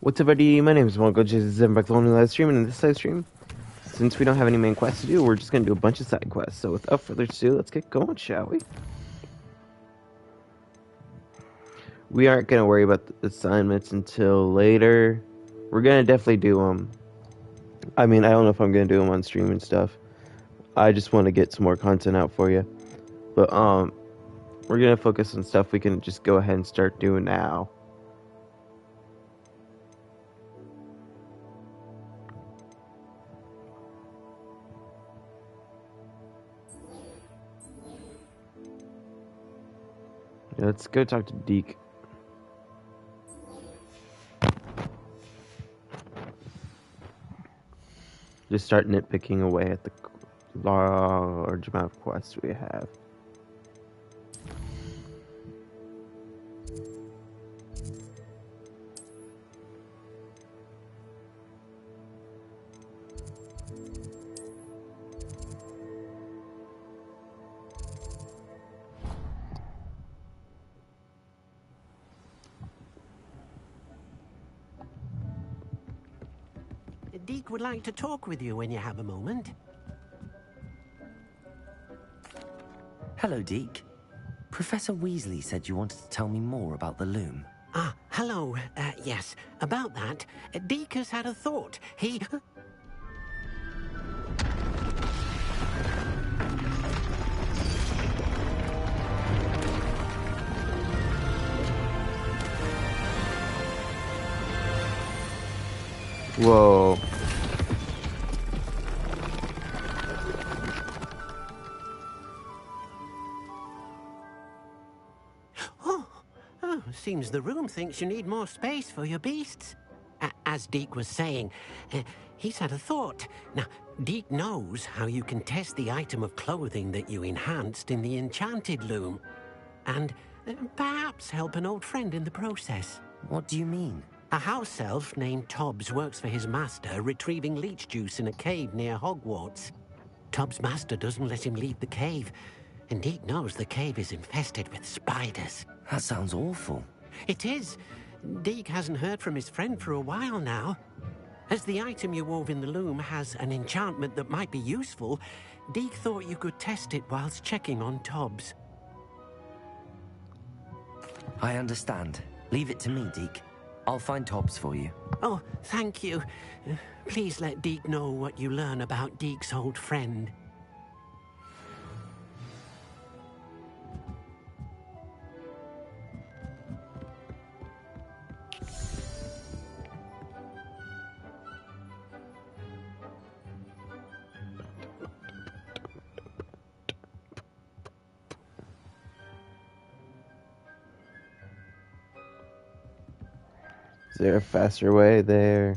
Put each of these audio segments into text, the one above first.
What's up, buddy? My name is Mongo. This is back to the live stream, and in this live stream, since we don't have any main quests to do, we're just gonna do a bunch of side quests. So without further ado, let's get going, shall we? We aren't gonna worry about the assignments until later. We're gonna definitely do them. I mean, I don't know if I'm gonna do them on stream and stuff. I just want to get some more content out for you. But we're gonna focus on stuff we can just go ahead and start doing now. Yeah, let's go talk to Deke. Just start nitpicking away at the large amount of quests we have. Deke would like to talk with you when you have a moment. Hello, Deke. Professor Weasley said you wanted to tell me more about the loom. Ah, hello. Yes, about that. Deke has had a thought. He... Whoa. Oh, seems the room thinks you need more space for your beasts. As Deke was saying, he's had a thought. Now, Deke knows how you can test the item of clothing that you enhanced in the enchanted loom. And perhaps help an old friend in the process. What do you mean? A house elf named Tobbs works for his master, retrieving leech juice in a cave near Hogwarts. Tobbs' master doesn't let him leave the cave, and Deke knows the cave is infested with spiders. That sounds awful. It is. Deke hasn't heard from his friend for a while now. As the item you wove in the loom has an enchantment that might be useful, Deke thought you could test it whilst checking on Tobbs. I understand. Leave it to me, Deke. I'll find Tobbs for you. Oh, thank you. Please let Deke know what you learn about Deke's old friend. Is there a faster way there?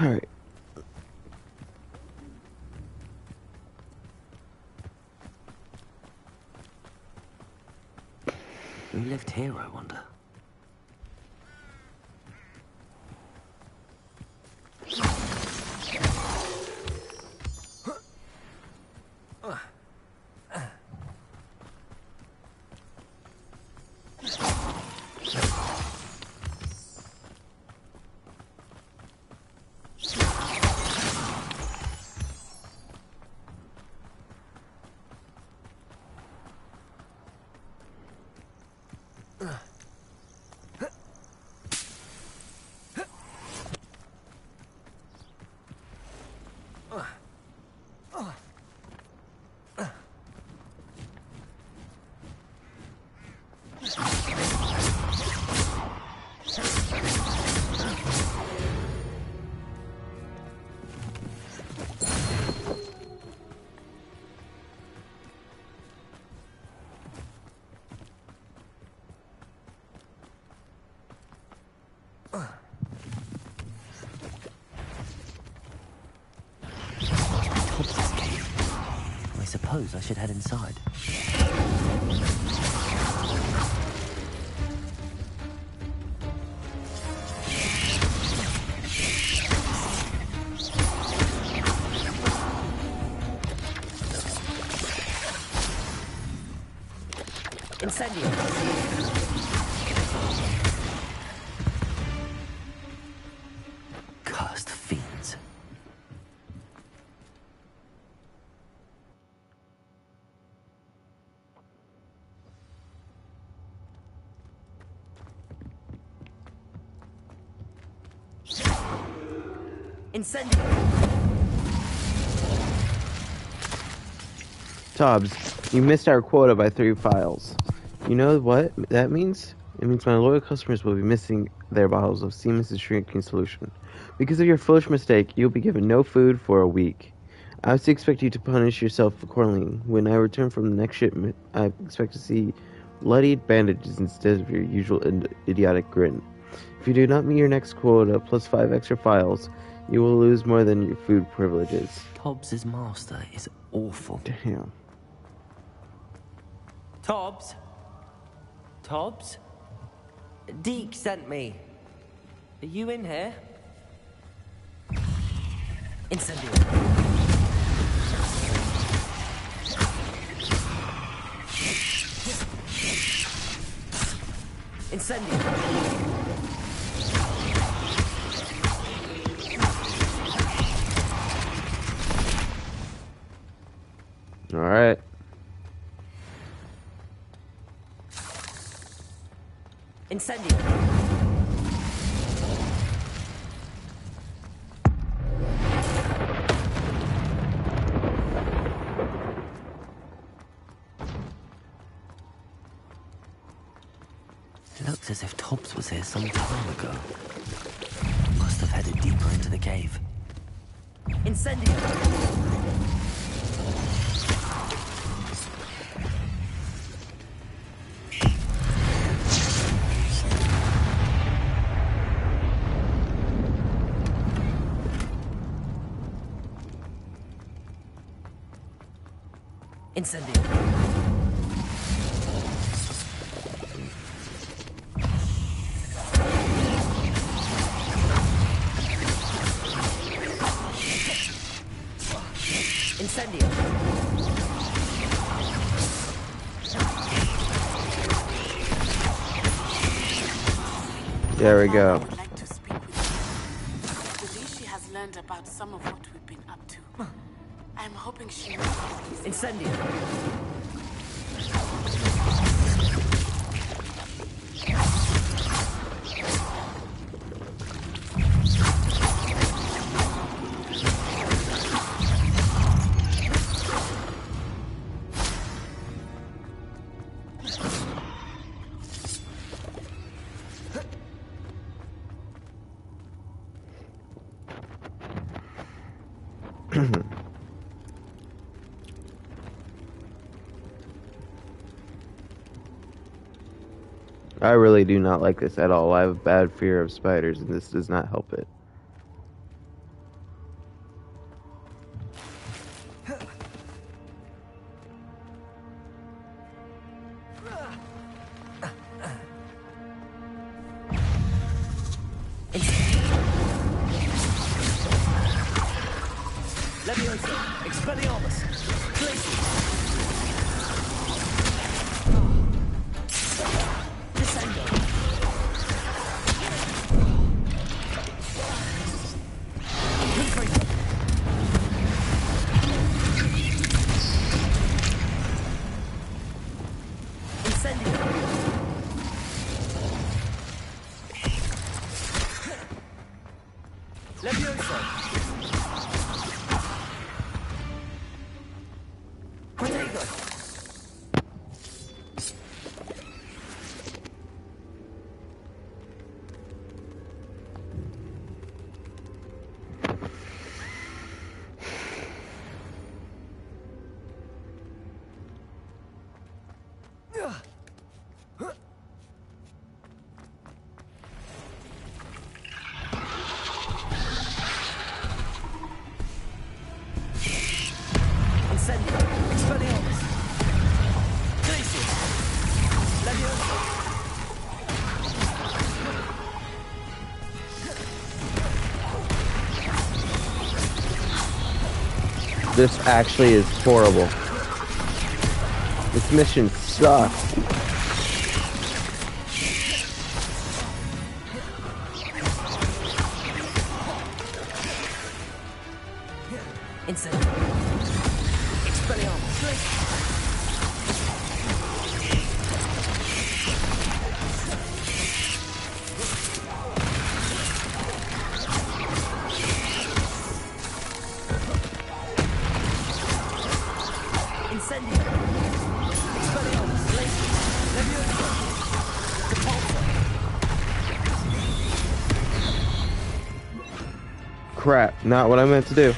All right. Who lived here, I wonder? suppose I should head inside. Incendio! Cursed fiends. Incendio! Tobbs, you missed our quota by 3 files. You know what that means? It means my loyal customers will be missing their bottles of Siemens' shrinking solution. Because of your foolish mistake, you'll be given no food for a week. I also expect you to punish yourself accordingly. When I return from the next shipment, I expect to see bloodied bandages instead of your usual idiotic grin. If you do not meet your next quota, plus 5 extra files, you will lose more than your food privileges. Tobbs' master is awful. Damn. Tobbs? Tobbs? Deke sent me. Are you in here? Incendio. Incendio. All right. Incendio. It looks as if Tobbs was here some time ago. Must have headed deeper into the cave. Incendio! Incendio! Incendio! There we go. I would like to speak with you. I believe she has learned about some of what we've been up to. I'm hoping she will. Incendio! I really do not like this at all. I have a bad fear of spiders, and this does not help it. Leviosa! Expelliarmus! Glacius! Descendo! Infiltrator! Incendio! Leviosa! Protego! This actually is horrible. This mission sucks. Insane. Expelliarmus. Crap, not what I meant to do.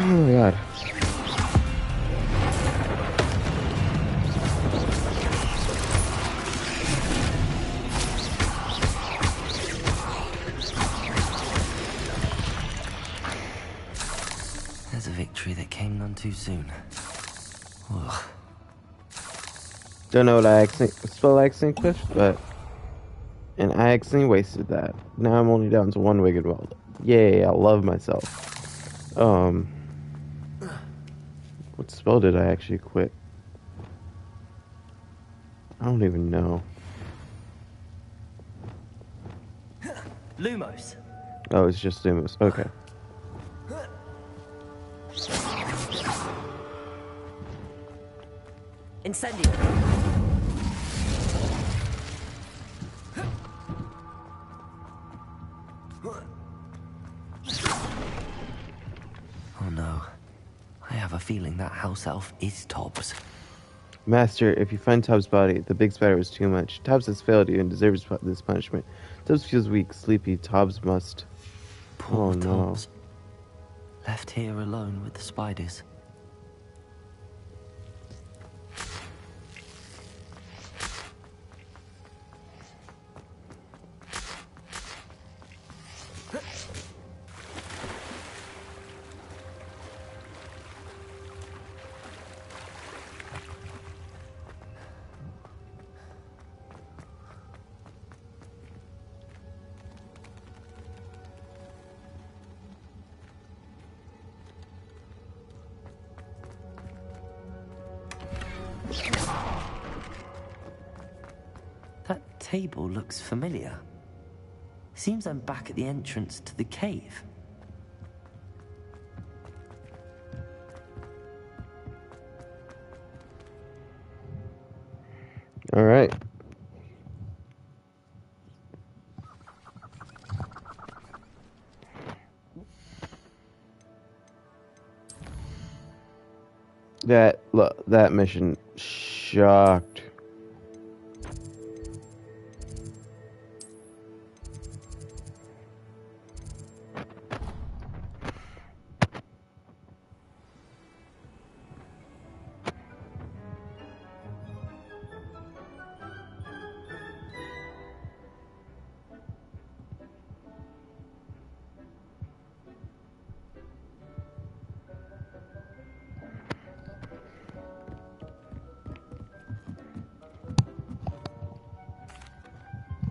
Oh my god. There's a victory that came none too soon. Ugh. Don't know what I accidentally pushed, but... And I accidentally wasted that. Now I'm only down to one wicked weld. Yay, I love myself. What spell did I actually quit? I don't even know. Lumos. Oh, it's just Lumos. Okay. Incendio. Oh no. I have a feeling that house elf is Tobbs. Master, if you find Tubbs' body, the big spider was too much. Tubbs has failed you and deserves this punishment. Tubbs feels weak, sleepy. Tubbs must... Poor Oh, no. Tobbs. Left here alone with the spiders. That table looks familiar. Seems I'm back at the entrance to the cave. Alright. That mission shocked.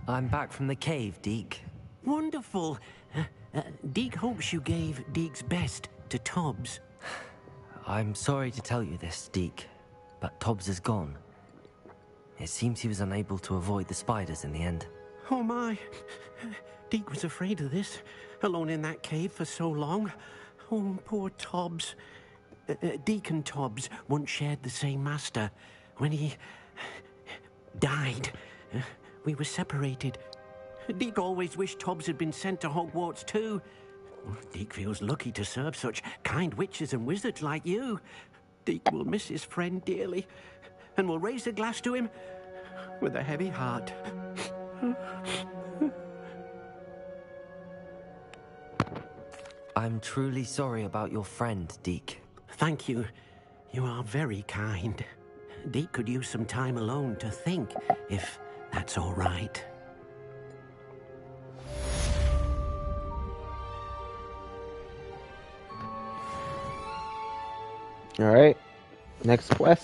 I'm back from the cave, Deke. Wonderful. Deke hopes you gave Deke's best to Tobbs. I'm sorry to tell you this, Deke, but Tobbs is gone. It seems he was unable to avoid the spiders in the end. Oh my. Deke was afraid of this, alone in that cave for so long. Oh, poor Tobbs. Deke and Tobbs once shared the same master. When he died, we were separated. Deke always wished Tobbs had been sent to Hogwarts too. Deke feels lucky to serve such kind witches and wizards like you. Deke will miss his friend dearly, and will raise a glass to him with a heavy heart. I'm truly sorry about your friend, Deke. Thank you. You are very kind. Deke could use some time alone to think, if That's all right. All right, next quest.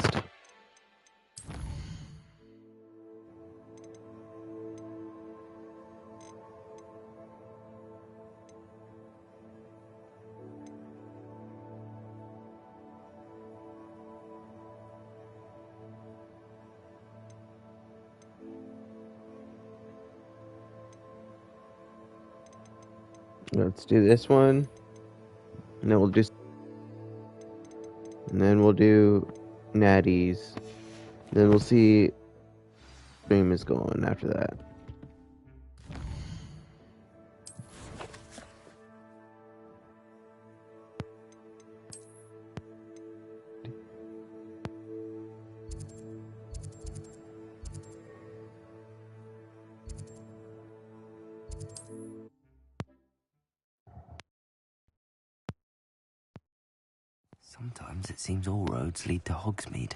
Let's do this one, and then we'll do Natty's. Then we'll see stream is going after that. Sometimes it seems all roads lead to Hogsmeade.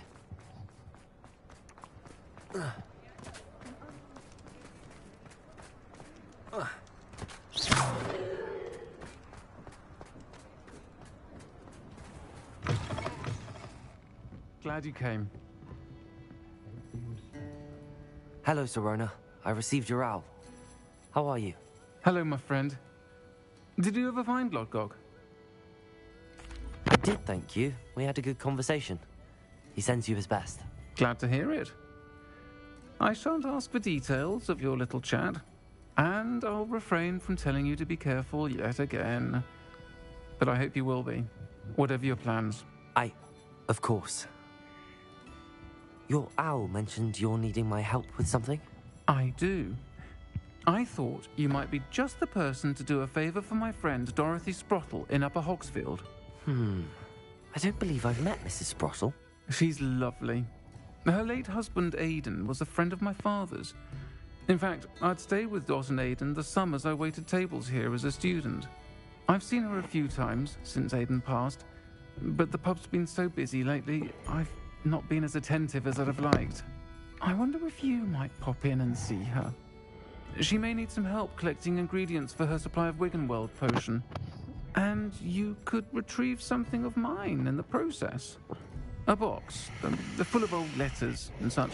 Glad you came. Hello, Sirona. I received your owl. How are you? Hello, my friend. Did you ever find Lodgok? I did, thank you. We had a good conversation. He sends you his best. Glad to hear it. I shan't ask for details of your little chat, and I'll refrain from telling you to be careful yet again. But I hope you will be, whatever your plans. Of course. Your owl mentioned you're needing my help with something? I do. I thought you might be just the person to do a favor for my friend Dorothy Sprottle in Upper Hogsfield. I don't believe I've met Mrs. Sprottle. She's lovely. Her late husband Aidan was a friend of my father's. In fact, I'd stay with Dot and Aidan the summers I waited tables here as a student. I've seen her a few times since Aidan passed, but the pub's been so busy lately, I've not been as attentive as I'd have liked. I wonder if you might pop in and see her. She may need some help collecting ingredients for her supply of Wiggenweld potion. And you could retrieve something of mine in the process. A box, full of old letters and such.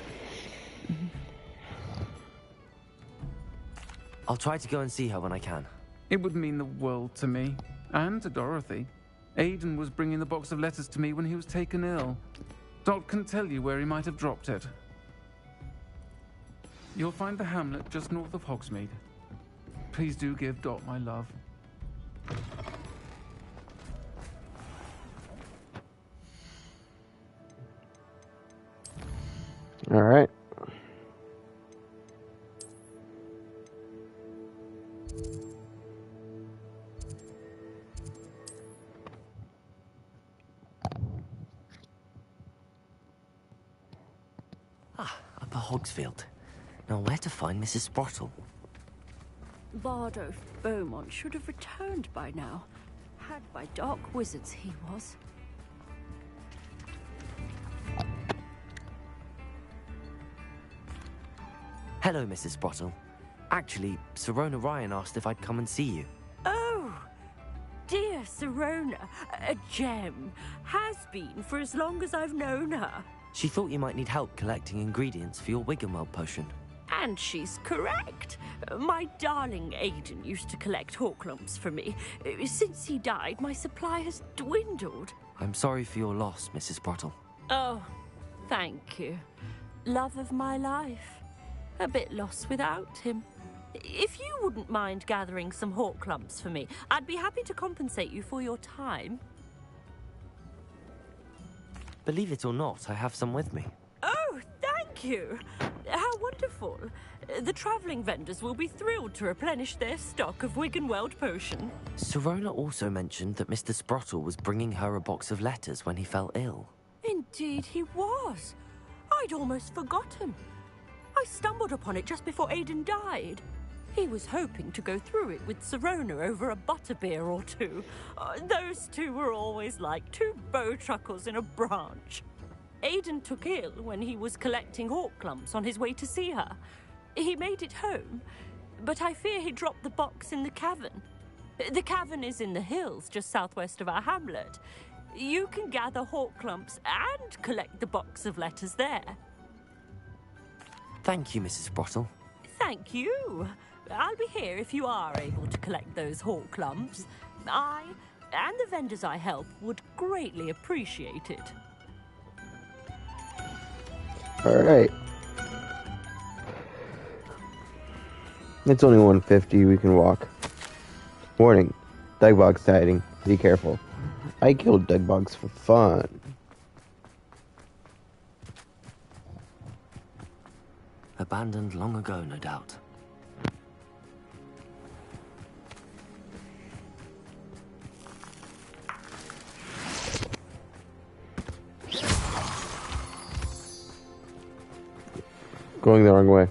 I'll try to go and see her when I can. It would mean the world to me, and to Dorothy. Aidan was bringing the box of letters to me when he was taken ill. Dot can tell you where he might have dropped it. You'll find the hamlet just north of Hogsmeade. Please do give Dot my love. All right. Upper Hogsfield. Now, where to find Mrs. Sprottle? Bardo Beaumont should have returned by now. Had by dark wizards he was. Hello, Mrs. Sprottle. Actually, Sirona Ryan asked if I'd come and see you. Oh, dear Sirona, a gem. Has been for as long as I've known her. She thought you might need help collecting ingredients for your Wiggenweld potion. And she's correct. My darling Aidan used to collect Horklumps for me. Since he died, my supply has dwindled. I'm sorry for your loss, Mrs. Sprottle. Oh, thank you. Love of my life. A bit lost without him. If you wouldn't mind gathering some Horklumps for me, I'd be happy to compensate you for your time. Believe it or not, I have some with me. Oh, thank you. How wonderful. The travelling vendors will be thrilled to replenish their stock of Wiggenweld potion. Sirona also mentioned that Mr. Sprottle was bringing her a box of letters when he fell ill. Indeed he was. I'd almost forgotten. I stumbled upon it just before Aidan died. He was hoping to go through it with Sirona over a butterbeer or two. Those two were always like two bowtruckles in a branch. Aidan took ill when he was collecting Horklumps on his way to see her. He made it home, but I fear he dropped the box in the cavern. The cavern is in the hills just southwest of our hamlet. You can gather hawk clumps and collect the box of letters there. Thank you, Mrs. Sprottle. Thank you. I'll be here if you are able to collect those hawk clumps. I and the vendors I help would greatly appreciate it. All right. It's only 150. We can walk. Warning. Dugbox sighting. Be careful. I killed dugbogs for fun. Abandoned long ago, no doubt. Going the wrong way.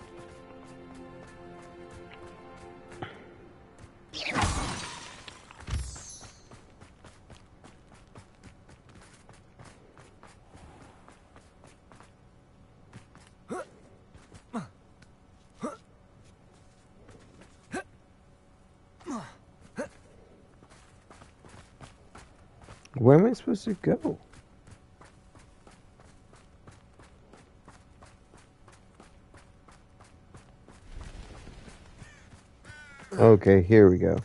Where am I supposed to go? Okay, here we go.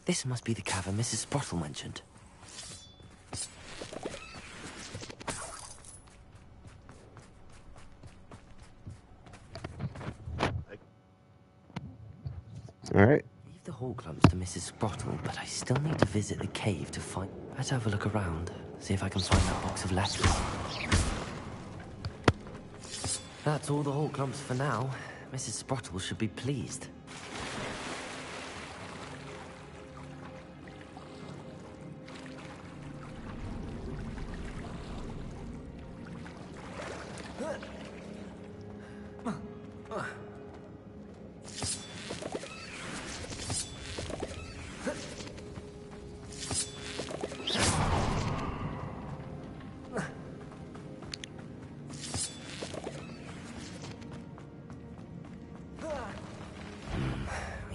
This must be the cavern Mrs. Sprottle mentioned. Alright. Leave the hawk clumps to Mrs. Sprottle, but I still need to visit the cave to find... Let's have a look around, see if I can find that box of letters. That's all the hawk clumps for now. Mrs. Sprottle should be pleased.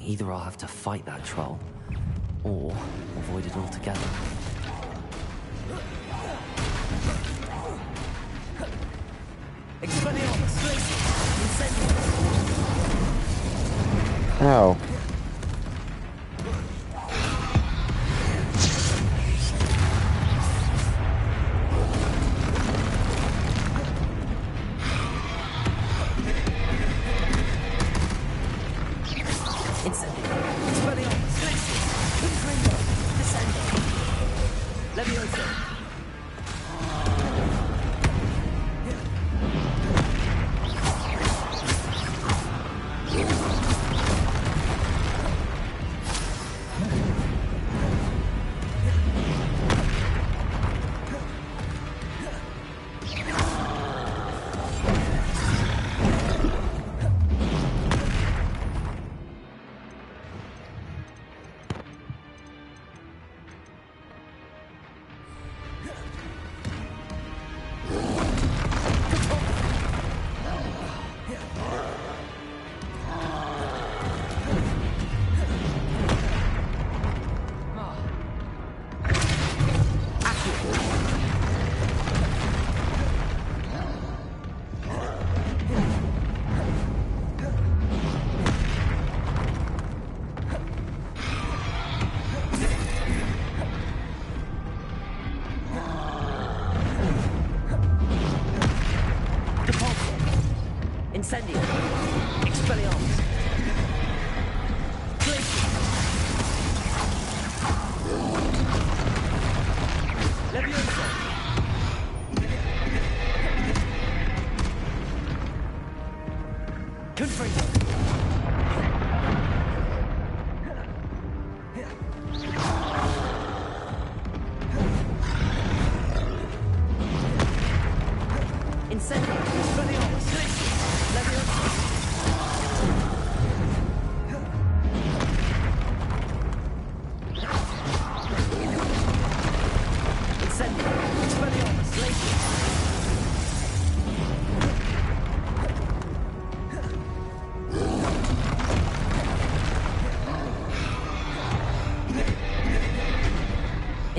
Either I'll have to fight that troll, or avoid it altogether. Ow. Incendio. Expelliarmus. Leviosa. Confringo.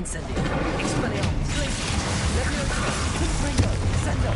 Incendio. Expelliarmus. Glacius. Leviosa. Confringo. Sendo.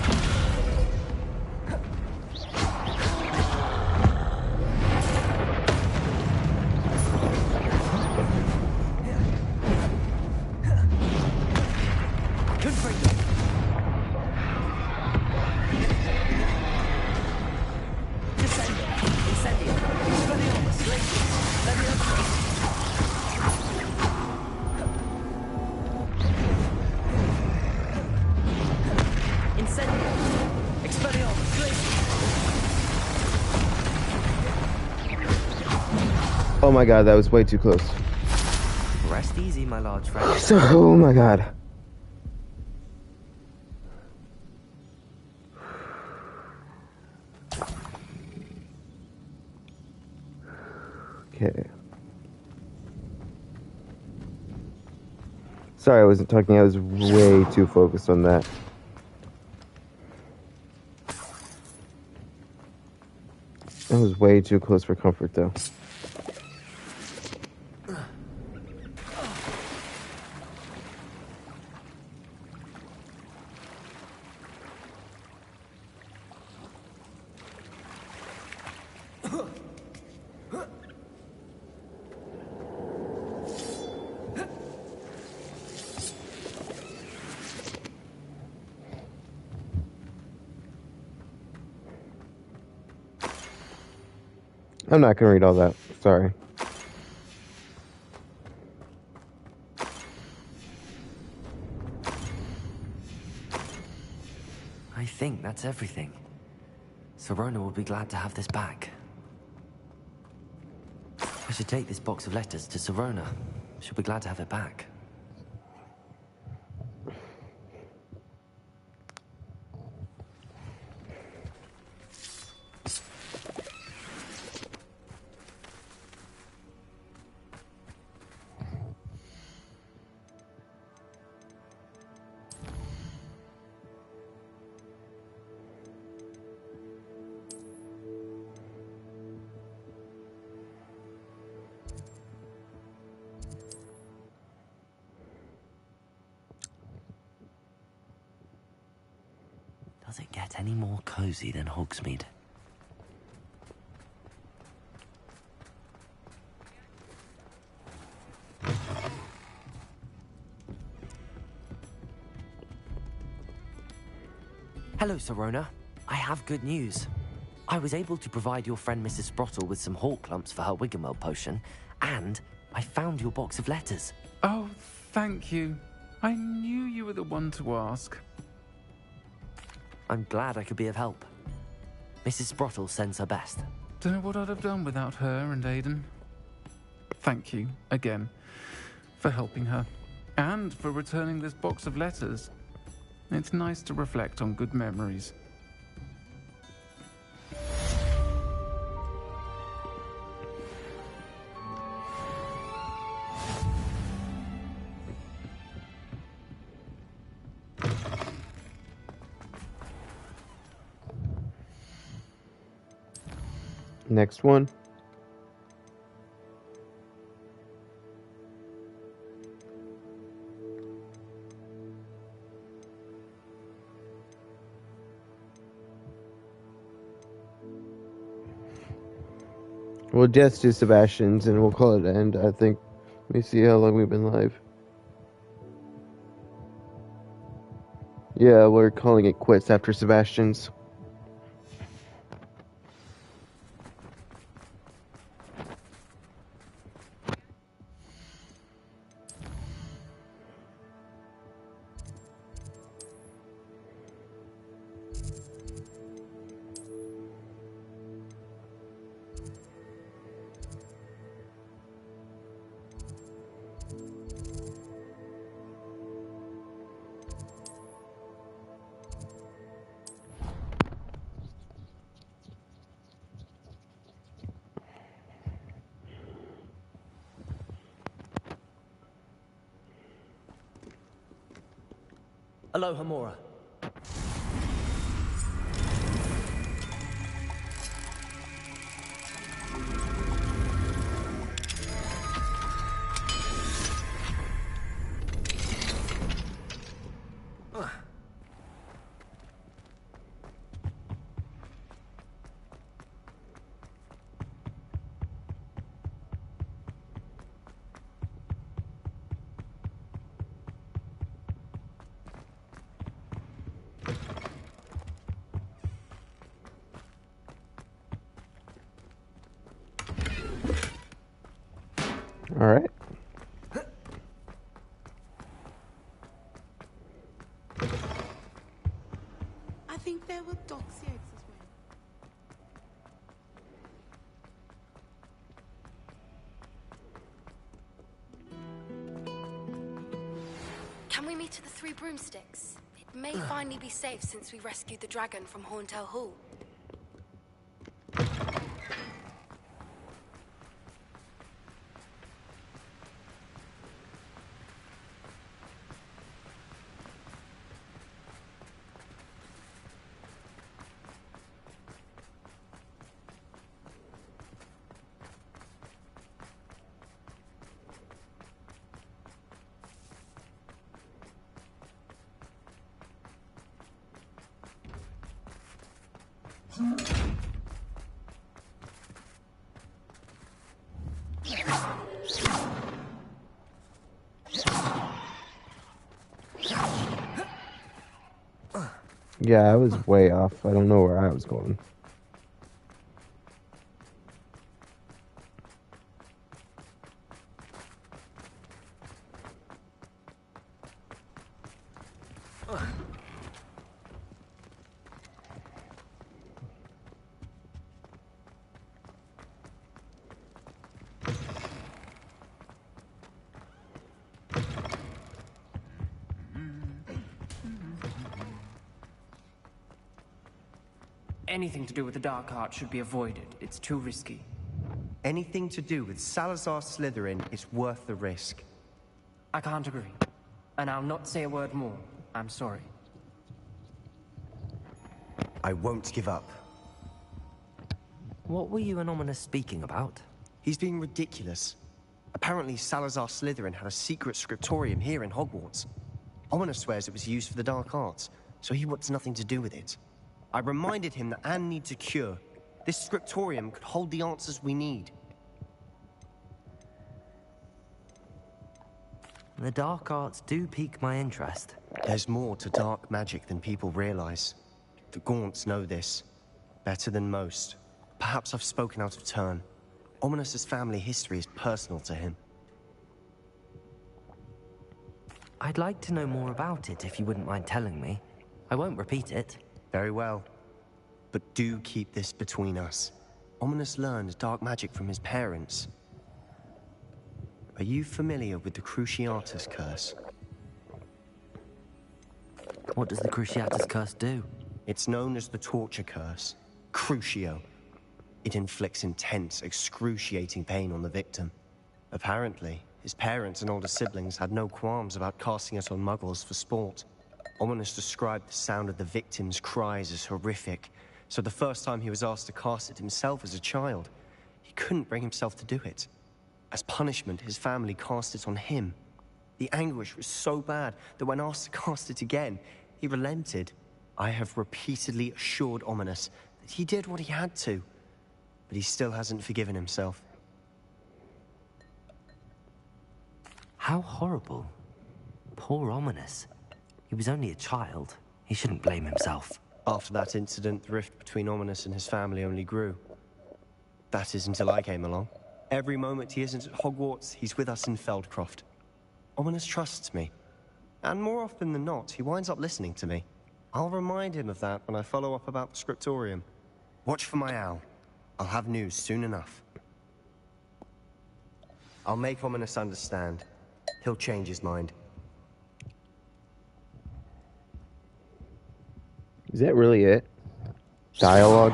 Oh my god, that was way too close. Rest easy, my large friend. So, oh my god. Okay. Sorry, I wasn't talking. I was way too focused on that. That was way too close for comfort, though. I'm not gonna read all that. Sorry. I think that's everything. Sirona will be glad to have this back. I should take this box of letters to Sirona. She'll be glad to have it back. Does it get any more cozy than Hogsmeade? Hello, Sirona. I have good news. I was able to provide your friend Mrs. Sprottle with some hawk lumps for her Wiggenweld potion, and I found your box of letters. Oh, thank you. I knew you were the one to ask. I'm glad I could be of help. Mrs. Sprottle sends her best. Don't know what I'd have done without her and Aidan. Thank you, again, for helping her, and for returning this box of letters. It's nice to reflect on good memories. Next one. We'll just do Sebastian's and we'll call it an end, I think. Let me see how long we've been live. Yeah, we're calling it quits after Sebastian's. Aloha, Mora. All right. I think there were dogs eggs as well. Can we meet at the Three Broomsticks? It may finally be safe since we rescued the dragon from Horntail Hall. Yeah, I was way off. I don't know where I was going. Anything to do with the dark art should be avoided. It's too risky. Anything to do with Salazar Slytherin is worth the risk. I can't agree. And I'll not say a word more. I'm sorry. I won't give up. What were you and Ominous speaking about? He's being ridiculous. Apparently Salazar Slytherin had a secret scriptorium here in Hogwarts. Ominous swears it was used for the dark arts, so he wants nothing to do with it. I reminded him that Anne needs a cure. This scriptorium could hold the answers we need. The dark arts do pique my interest. There's more to dark magic than people realize. The Gaunts know this. Better than most. Perhaps I've spoken out of turn. Ominous's family history is personal to him. I'd like to know more about it if you wouldn't mind telling me. I won't repeat it. Very well. But do keep this between us. Ominous learned dark magic from his parents. Are you familiar with the Cruciatus Curse? What does the Cruciatus Curse do? It's known as the Torture Curse. Crucio. It inflicts intense, excruciating pain on the victim. Apparently, his parents and older siblings had no qualms about casting it on muggles for sport. Ominous described the sound of the victim's cries as horrific, so the first time he was asked to cast it himself as a child, he couldn't bring himself to do it. As punishment, his family cast it on him. The anguish was so bad that when asked to cast it again, he relented. I have repeatedly assured Ominous that he did what he had to, but he still hasn't forgiven himself. How horrible. Poor Ominous. He was only a child. He shouldn't blame himself. After that incident, the rift between Ominous and his family only grew. That is until I came along. Every moment he isn't at Hogwarts, he's with us in Feldcroft. Ominous trusts me. And more often than not, he winds up listening to me. I'll remind him of that when I follow up about the scriptorium. Watch for my owl. I'll have news soon enough. I'll make Ominous understand. He'll change his mind. Is that really it? Dialogue?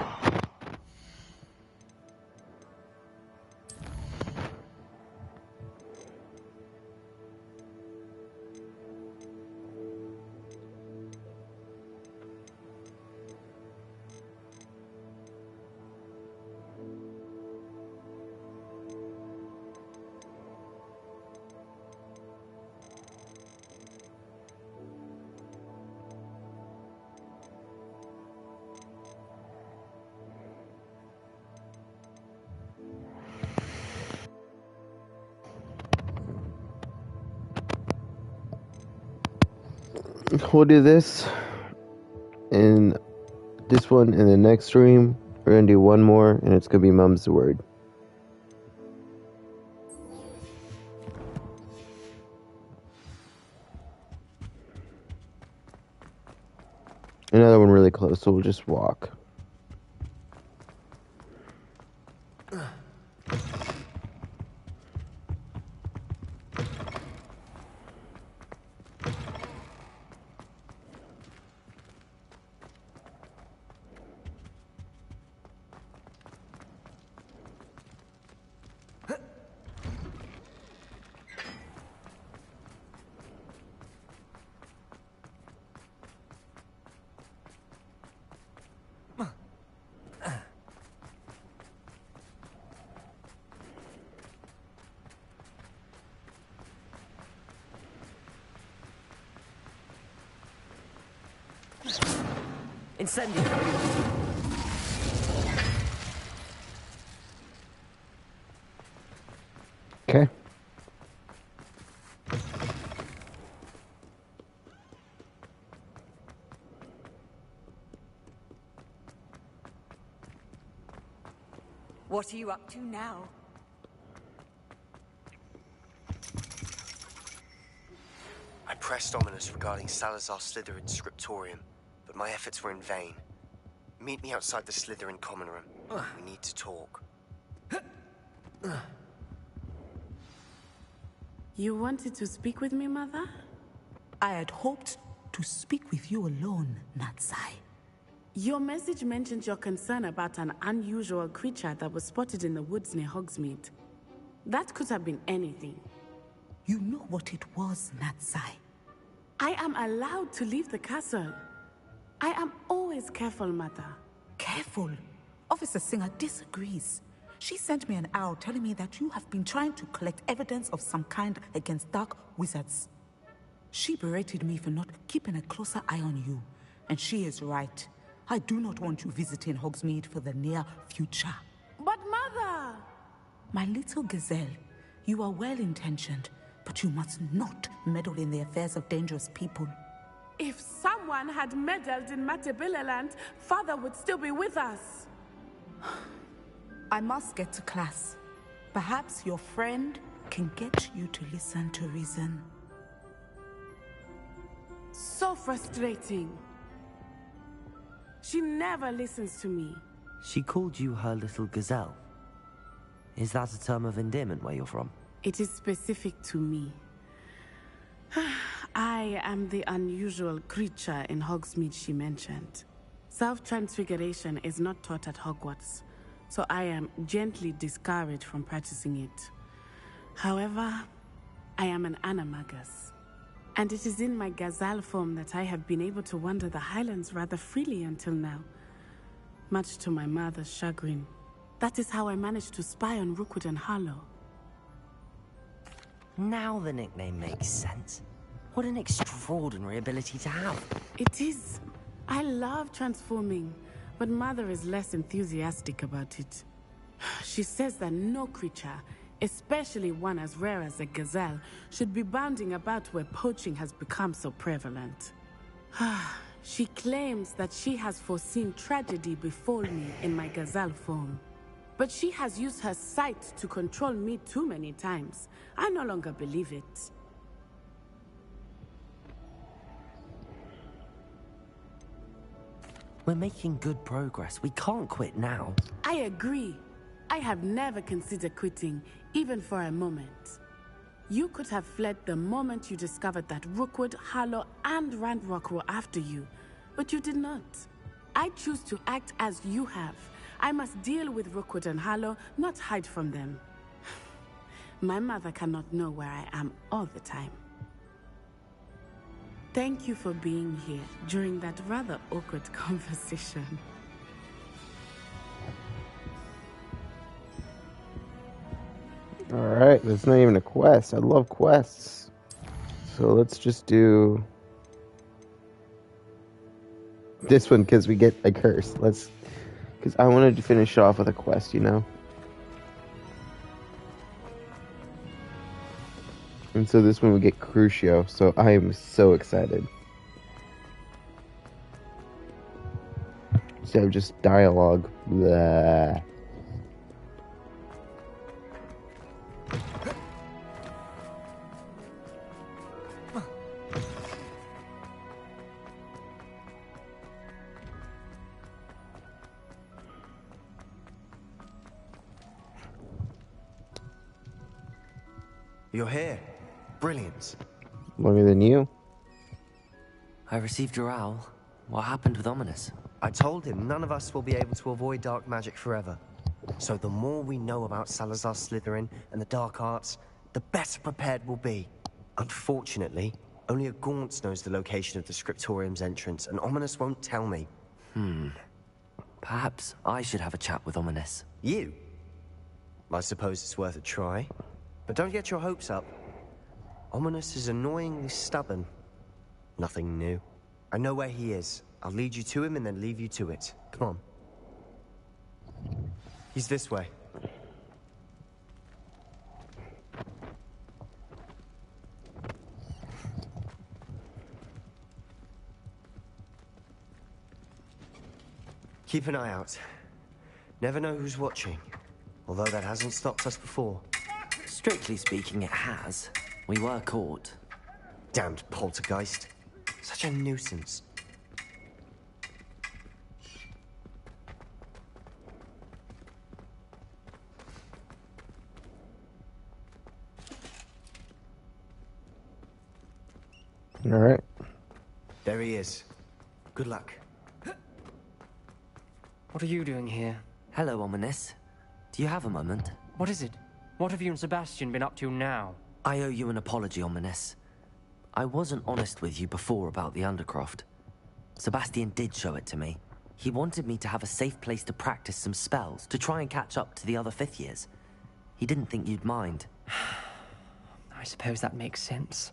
We'll do this in this one in the next stream. We're gonna do one more, and it's gonna be Mum's the Word. Another one really close, so we'll just walk. Incendio! Okay. What are you up to now? I pressed Ominous regarding Salazar Slytherin's scriptorium, but my efforts were in vain. Meet me outside the Slytherin common room. We need to talk. You wanted to speak with me, Mother? I had hoped to speak with you alone, Natsai. Your message mentioned your concern about an unusual creature that was spotted in the woods near Hogsmeade. That could have been anything. You know what it was, Natsai. I am allowed to leave the castle. I am always careful, Mother. Careful. Officer Singer disagrees. She sent me an owl telling me that you have been trying to collect evidence of some kind against dark wizards. She berated me for not keeping a closer eye on you. And she is right. I do not want you visiting Hogsmeade for the near future. But Mother! My little gazelle, you are well-intentioned, but you must not meddle in the affairs of dangerous people. If someone had meddled in Matabeleland, Father would still be with us. I must get to class. Perhaps your friend can get you to listen to reason. So frustrating. She never listens to me. She called you her little gazelle. Is that a term of endearment where you're from? It is specific to me. I am the unusual creature in Hogsmeade she mentioned. Self-transfiguration is not taught at Hogwarts, so I am gently discouraged from practicing it. However, I am an animagus, and it is in my gazelle form that I have been able to wander the Highlands rather freely until now, much to my mother's chagrin. That is how I managed to spy on Rookwood and Harlow. Now the nickname makes sense. What an extraordinary ability to have. It is. I love transforming, but Mother is less enthusiastic about it. She says that no creature, especially one as rare as a gazelle, should be bounding about where poaching has become so prevalent. She claims that she has foreseen tragedy befall me in my gazelle form. But she has used her sight to control me too many times. I no longer believe it. We're making good progress. We can't quit now. I agree. I have never considered quitting, even for a moment. You could have fled the moment you discovered that Rookwood, Harlow, and Ranrock were after you, but you did not. I choose to act as you have. I must deal with Rookwood and Harlow, not hide from them. My mother cannot know where I am all the time. Thank you for being here during that rather awkward conversation. Alright, that's not even a quest. I love quests. So let's just do this one because we get a curse. Because I wanted to finish off with a quest, you know? And so this one we get Crucio, so I am so excited. Instead of just dialogue. Blah. You're here. Brilliant. Longer than you? I received your owl. What happened with Ominous? I told him none of us will be able to avoid dark magic forever. So the more we know about Salazar Slytherin and the dark arts, the better prepared we'll be. Unfortunately, only a Gaunt knows the location of the Scriptorium's entrance, and Ominous won't tell me. Perhaps I should have a chat with Ominous. You? I suppose it's worth a try. But don't get your hopes up. Ominous is annoyingly stubborn. Nothing new. I know where he is. I'll lead you to him and then leave you to it. Come on. He's this way. Keep an eye out. Never know who's watching. Although that hasn't stopped us before. Strictly speaking, it has. We were caught. Damned poltergeist. Such a nuisance. All right. There he is. Good luck. What are you doing here? Hello, Ominous. Do you have a moment? What is it? What have you and Sebastian been up to now? I owe you an apology, Ominous. I wasn't honest with you before about the Undercroft. Sebastian did show it to me. He wanted me to have a safe place to practice some spells, to try and catch up to the other fifth years. He didn't think you'd mind. I suppose that makes sense.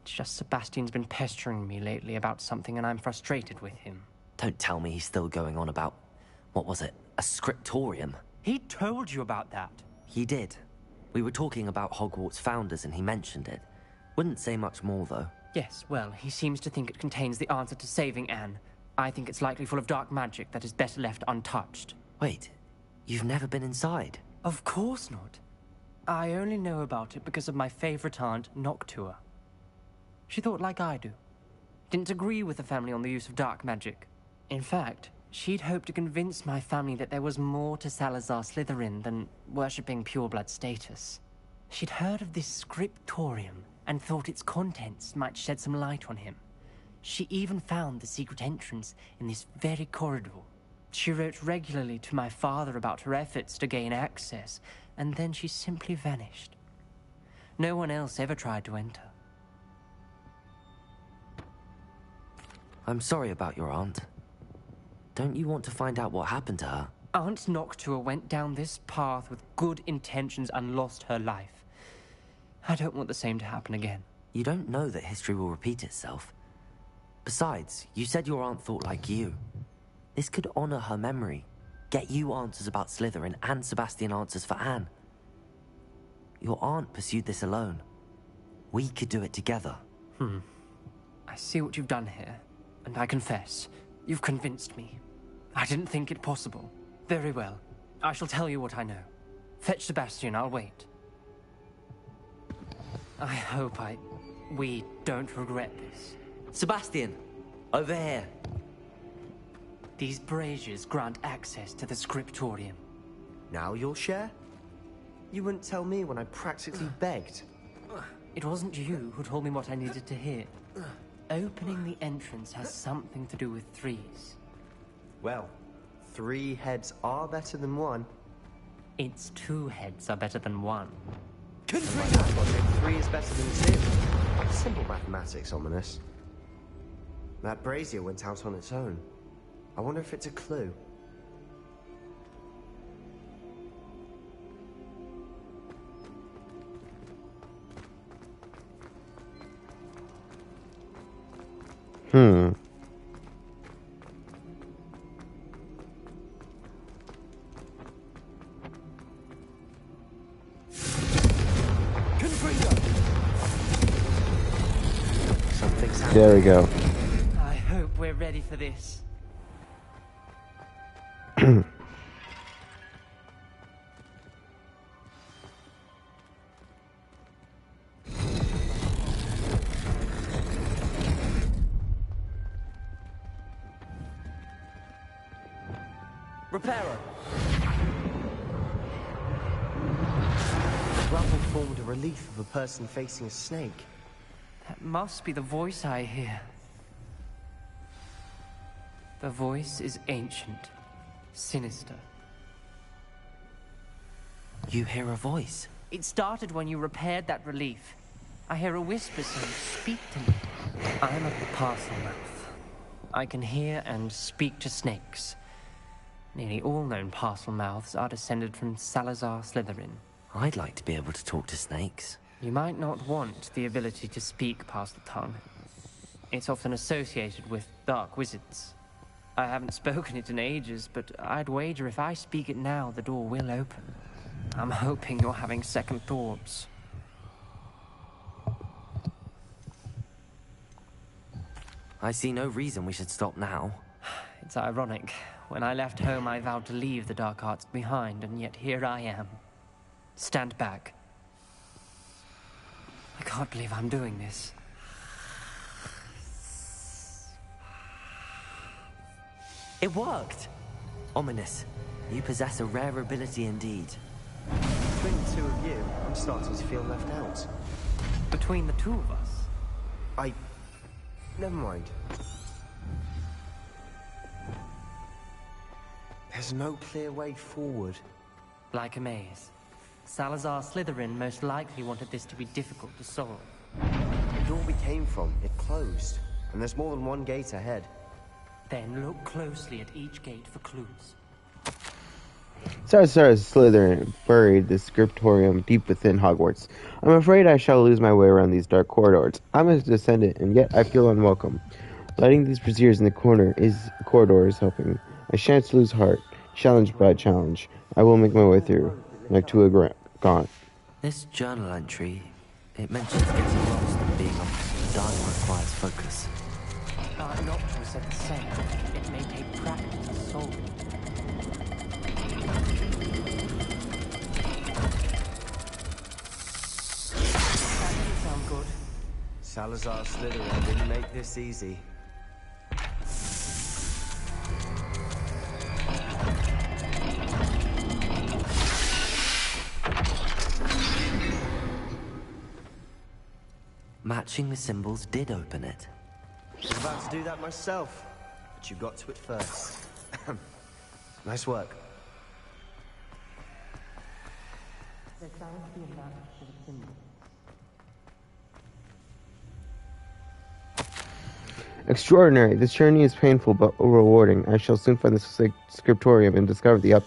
It's just Sebastian's been pestering me lately about something and I'm frustrated with him. Don't tell me he's still going on about, what was it, a scriptorium? He told you about that. He did. We were talking about Hogwarts founders and he mentioned it. Wouldn't say much more, though. Yes, well, he seems to think it contains the answer to saving Anne. I think it's likely full of dark magic that is better left untouched. Wait, you've never been inside? Of course not. I only know about it because of my favorite aunt, Noctua. She thought like I do. Didn't agree with the family on the use of dark magic. In fact, she'd hoped to convince my family that there was more to Salazar Slytherin than worshipping pureblood status. She'd heard of this scriptorium and thought its contents might shed some light on him. She even found the secret entrance in this very corridor. She wrote regularly to my father about her efforts to gain access, and then she simply vanished. No one else ever tried to enter. I'm sorry about your aunt. Don't you want to find out what happened to her? Aunt Noctua went down this path with good intentions and lost her life. I don't want the same to happen again. You don't know that history will repeat itself. Besides, you said your aunt thought like you. This could honor her memory, get you answers about Slytherin and Sebastian answers for Anne. Your aunt pursued this alone. We could do it together. I see what you've done here, and I confess, you've convinced me. I didn't think it possible. Very well. I shall tell you what I know. Fetch Sebastian, I'll wait. I hope we don't regret this. Sebastian, over here. These braziers grant access to the scriptorium. Now you'll share? You wouldn't tell me when I practically begged. It wasn't you who told me what I needed to hear. Opening the entrance has something to do with threes. Well, 3 heads are better than 1. Its 2 heads are better than 1. By that logic, 3 is better than 2. Simple mathematics, Ominous. That brazier went out on its own. I wonder if it's a clue. Something's happening. There we go. I hope we're ready for this. Reparo. rubble formed a relief of a person facing a snake. That must be the voice I hear. The voice is ancient, sinister. You hear a voice? It started when you repaired that relief. I hear a whisper saying, "Speak to me." I'm a parcel mouth. I can hear and speak to snakes. Nearly all known parcel mouths are descended from Salazar Slytherin. I'd like to be able to talk to snakes. You might not want the ability to speak past the tongue. It's often associated with dark wizards. I haven't spoken it in ages, but I'd wager if I speak it now, the door will open. I'm hoping you're having second thoughts. I see no reason we should stop now. It's ironic. When I left home, I vowed to leave the dark arts behind, and yet here I am. Stand back. I can't believe I'm doing this. It worked! Ominous. You possess a rare ability indeed. Between the two of you, I'm starting to feel left out. Between the two of us? Never mind. There's no clear way forward. Like a maze. Salazar Slytherin most likely wanted this to be difficult to solve. The door we came from, it closed. And there's more than one gate ahead. Then look closely at each gate for clues. Salazar Slytherin buried the scriptorium deep within Hogwarts. I'm afraid I shall lose my way around these dark corridors. I'm a descendant, and yet I feel unwelcome. Lighting these braziers in the corridor is helping. I shan't lose heart. Challenge by challenge. I will make my way through. Like to a gaunt. This journal entry, it mentions getting lost and being a dial requires focus. Noctua said the same. It may take practice to solve it. That doesn't sound good. Salazar Slytherin didn't make this easy. Matching the symbols did open it. I was about to do that myself, but you got to it first. Nice work. Extraordinary. This journey is painful but rewarding. I shall soon find the scriptorium and discover the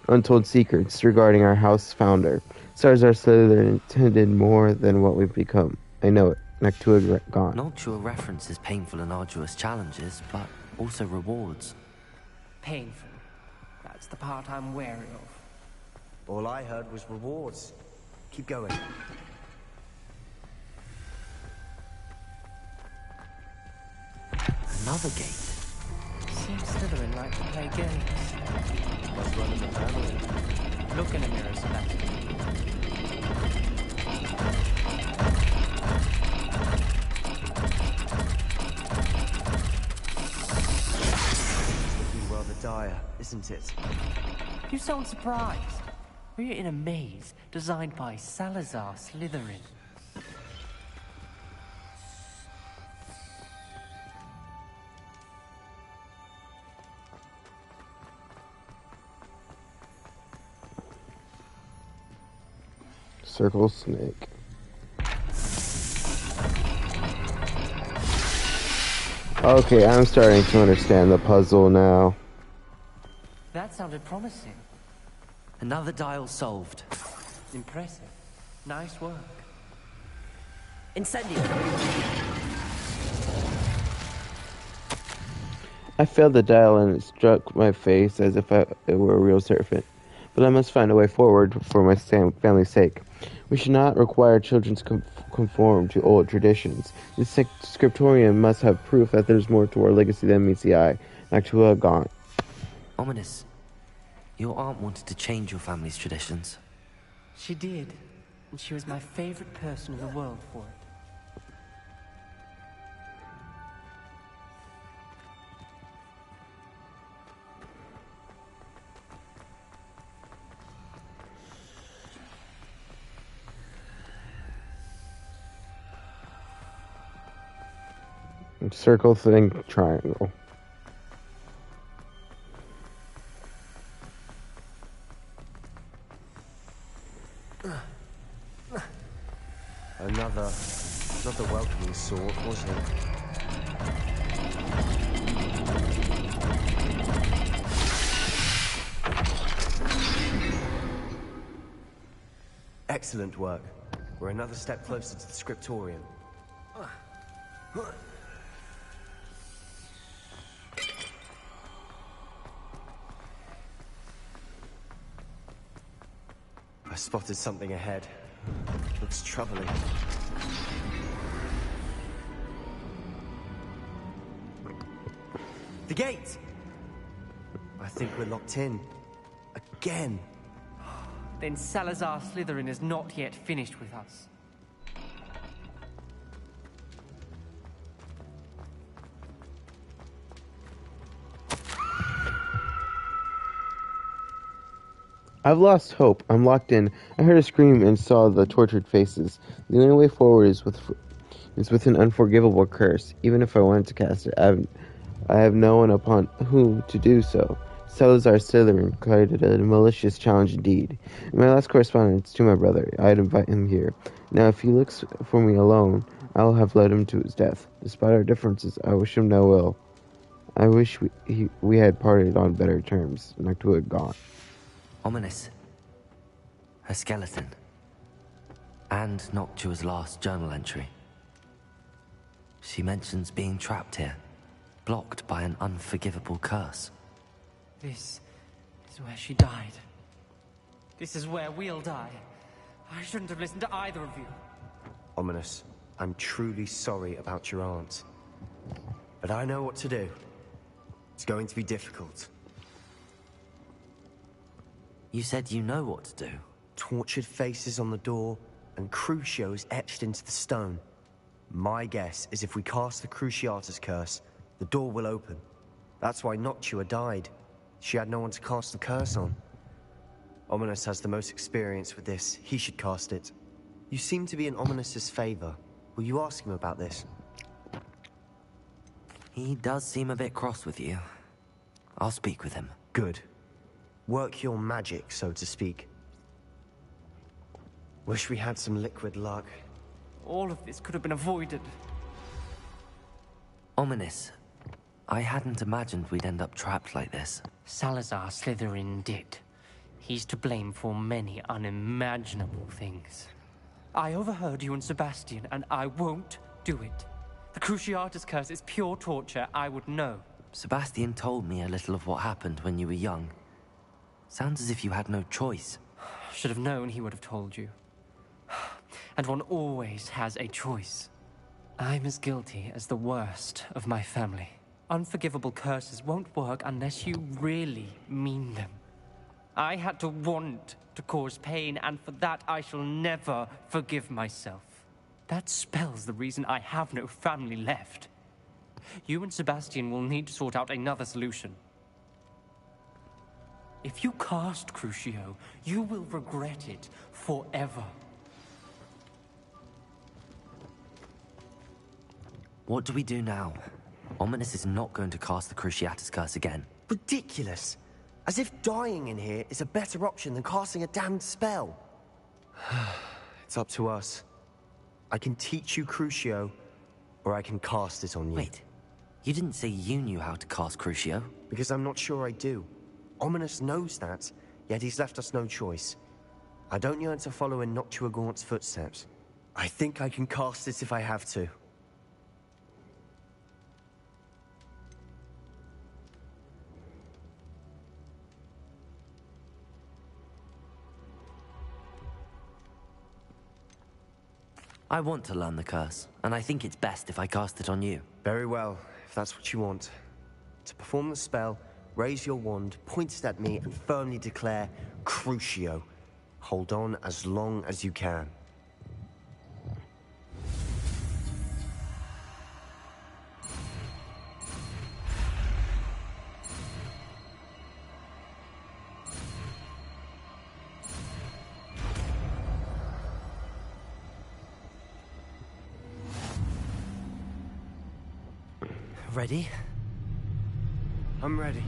untold secrets regarding our house founder. Salazar Slytherin intended more than what we've become. I know it. Noctua gone. Noctua references painful and arduous challenges, but also rewards. Painful. That's the part I'm wary of. All I heard was rewards. Keep going. Another gate. Seems Slytherin like to play games. Must run in the family. Look in a mirror, Sebastian. Looking rather dire, isn't it? You sound surprised. We're in a maze designed by Salazar Slytherin. Circle snake. Okay, I'm starting to understand the puzzle now. That sounded promising. Another dial solved. Impressive. Nice work. Incendio! I failed the dial and it struck my face as if it were a real serpent. But I must find a way forward for my family's sake. We should not require children to conform to old traditions. This scriptorium must have proof that there's more to our legacy than meets the eye. Noctua gaunt. Ominous. Your aunt wanted to change your family's traditions. She did. And she was my favorite person in the world for it. Circle thing, triangle. Another welcoming sort, wasn't it? Excellent work. We're another step closer to the scriptorium. I spotted something ahead. Looks troubling. The gate! I think we're locked in. Again. Then Salazar Slytherin is not yet finished with us. I've lost hope. I'm locked in. I heard a scream and saw the tortured faces. The only way forward is with an unforgivable curse. Even if I wanted to cast it, I have no one upon whom to do so. Salazar Slytherin cried it a malicious challenge indeed. In my last correspondence to my brother, I'd invite him here. Now, if he looks for me alone, I'll have led him to his death. Despite our differences, I wish him no ill. I wish we had parted on better terms. Noctua gone. Ominous. Her skeleton. And Noctua's last journal entry. She mentions being trapped here, blocked by an unforgivable curse. This is where she died. This is where we'll die. I shouldn't have listened to either of you. Ominous, I'm truly sorry about your aunt. But I know what to do. It's going to be difficult. You said you know what to do. Tortured faces on the door, and Crucios etched into the stone. My guess is if we cast the Cruciatus curse, the door will open. That's why Noctua died. She had no one to cast the curse on. Ominous has the most experience with this. He should cast it. You seem to be in Ominous's favor. Will you ask him about this? He does seem a bit cross with you. I'll speak with him. Good. Work your magic, so to speak. Wish we had some liquid luck. All of this could have been avoided. Ominous. I hadn't imagined we'd end up trapped like this. Salazar Slytherin did. He's to blame for many unimaginable things. I overheard you and Sebastian, and I won't do it. The Cruciatus curse is pure torture. I would know. Sebastian told me a little of what happened when you were young. Sounds as if you had no choice. Should have known he would have told you. And one always has a choice. I'm as guilty as the worst of my family. Unforgivable curses won't work unless you really mean them. I had to want to cause pain, and for that I shall never forgive myself. That spells the reason I have no family left. You and Sebastian will need to sort out another solution. If you cast Crucio, you will regret it forever. What do we do now? Ominous is not going to cast the Cruciatus curse again. Ridiculous. As if dying in here is a better option than casting a damned spell. It's up to us. I can teach you Crucio, or I can cast it on you. Wait, you didn't say you knew how to cast Crucio? Because I'm not sure I do. Ominous knows that, yet he's left us no choice. I don't yearn to follow in Noctua Gaunt's footsteps. I think I can cast it if I have to. I want to learn the curse, and I think it's best if I cast it on you. Very well, if that's what you want. To perform the spell, raise your wand, point it at me, and firmly declare, Crucio. Hold on as long as you can. Ready? I'm ready.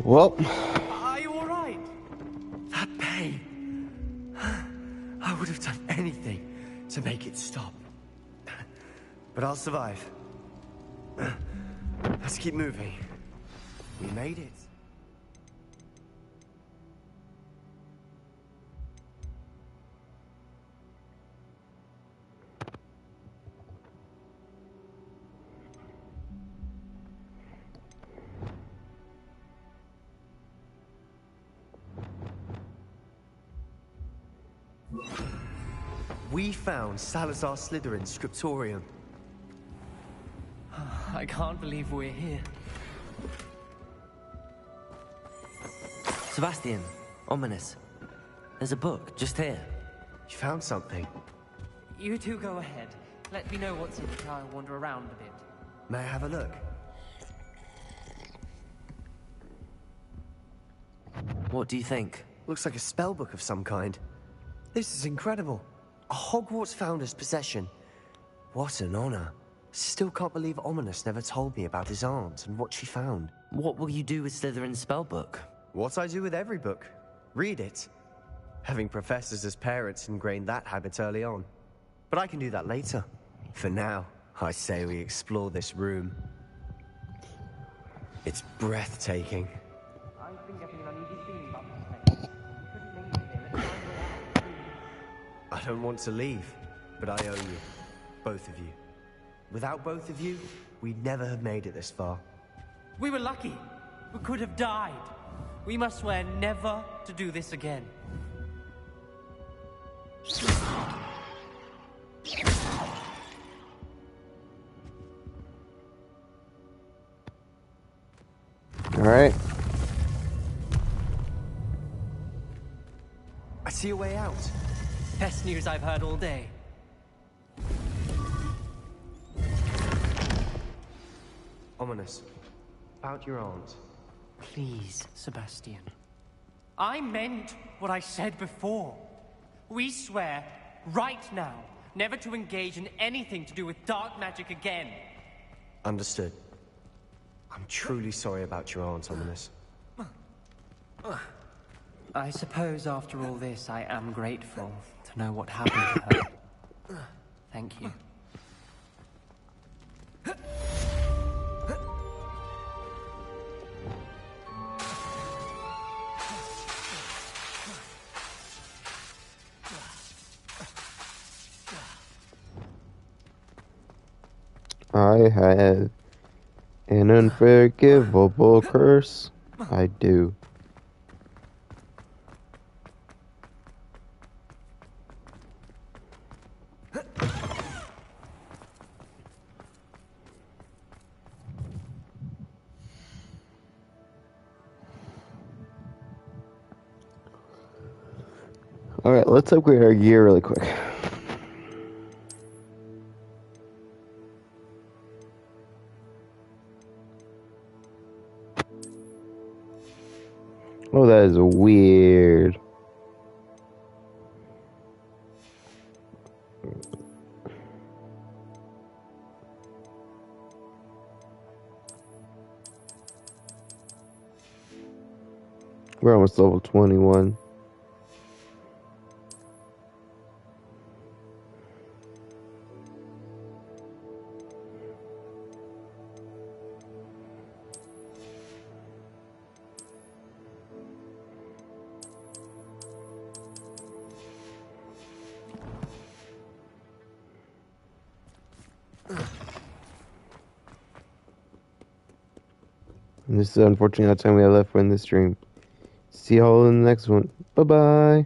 Well, Are you alright? That pain. I would have done anything to make it stop. But I'll survive. Let's keep moving. We made it. We found Salazar Slytherin's scriptorium. I can't believe we're here. Sebastian, ominous. There's a book just here. You found something. You two go ahead. Let me know what's in it. I'll wander around a bit. May I have a look? What do you think? Looks like a spell book of some kind. This is incredible. A Hogwarts founder's possession. What an honor. Still can't believe Ominous never told me about his aunt and what she found. What will you do with Slytherin's spellbook? What I do with every book. Read it. Having professors as parents ingrained that habit early on. But I can do that later. For now, I say we explore this room. It's breathtaking. I've been getting an uneasy feeling about this place. We couldn't leave here. Let's find a way out. I don't want to leave, but I owe you. Both of you. Without both of you, we'd never have made it this far. We were lucky. We could have died. We must swear never to do this again. all right. I see a way out. Best news I've heard all day. Ominous. About your aunt. Please, Sebastian. I meant what I said before. We swear, right now, never to engage in anything to do with dark magic again. Understood. I'm truly sorry about your aunt, Ominous. I suppose after all this, I am grateful to know what happened to her. Thank you. I have an unforgivable curse. I do. Alright, let's upgrade our gear really quick. Oh, that is weird. We're almost level 21. And this is unfortunately all the time we have left for in this stream. See you all in the next one. Bye-bye.